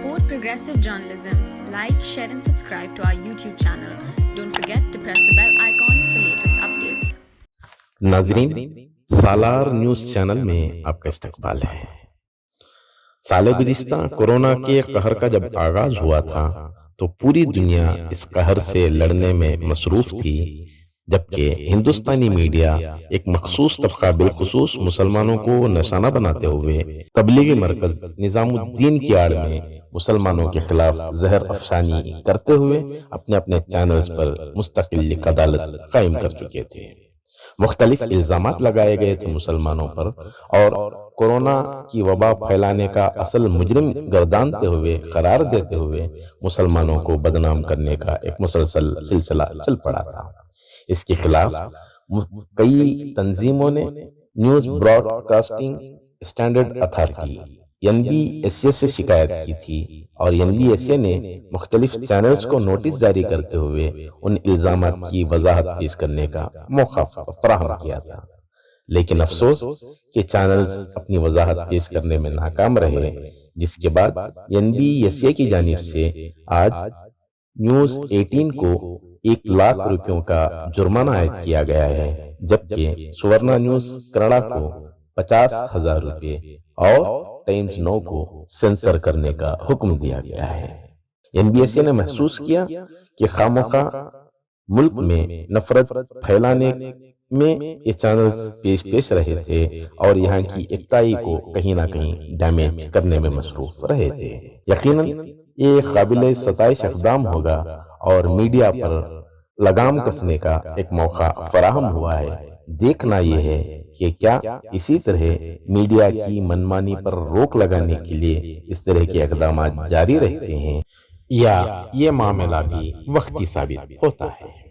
support progressive journalism, like, share and subscribe to our YouTube channel. Don't forget to press the bell icon for latest updates. नाजरीन, सालार news channel में आपका इस्तकबाल है। साल गुज़िश्ता corona के कहर का जब आगाज हुआ था तो पूरी दुनिया इस कहर से लड़ने में मसरूफ थी, जबकि हिंदुस्तानी मीडिया एक मखसूस तबका बिलखुसूस मुसलमानों को निशाना बनाते हुए तबलीगी मरकज निजामुद्दीन की आड़ में मुसलमानों के खिलाफ जहर अफसानी करते हुए अपने अपने चैनल्स पर मुस्तकिल अदालत कायम कर चुके थे। मुख्तलिफ इल्जामात लगाए गए थे मुसलमानों पर और कोरोना की वबा फैलाने का असल मुजरिम गर्दानते हुए करार देते हुए मुसलमानों को बदनाम करने का एक मुसलसल सिलसिला चल पड़ा था। इसके खिलाफ कई तंजीमों ने news broadcasting standard authority NBSA से शिकायत की थी और NBSA ने मुख्तलिफ चैनल्स को नोटिस जारी करते हुए उन इल्जामात की वजाहत पेश करने का मौका फराहम किया था। लेकिन अफसोस कि चैनल्स अपनी वजाहत पेश करने में नाकाम रहे, जिसके बाद NBSA की जानिब से आज न्यूज़ 18 को 1 लाख रुपयों का जुर्माना आयद किया गया है, जबकि सुवर्णा न्यूज़ कन्नड़ा को 50,000 रुपये और टाइम्स 9 को सेंसर करने का हुक्म दिया गया है। NBSA ने महसूस किया कि खामोखा मुल्क में नफरत फैलाने में ये चैनल्स पेश रहे थे और यहाँ की एकताई को कहीं ना कहीं डैमेज करने में मसरूफ रहे थे। यकीनन ये काबिल सताइश इक़दाम होगा और मीडिया पर लगाम कसने का एक मौका फराहम हुआ है। देखना यह है कि क्या इसी तरह मीडिया की मनमानी पर रोक लगाने के लिए इस तरह के इक़दाम जारी रहते हैं या ये मामला भी वक्ती साबित होता है।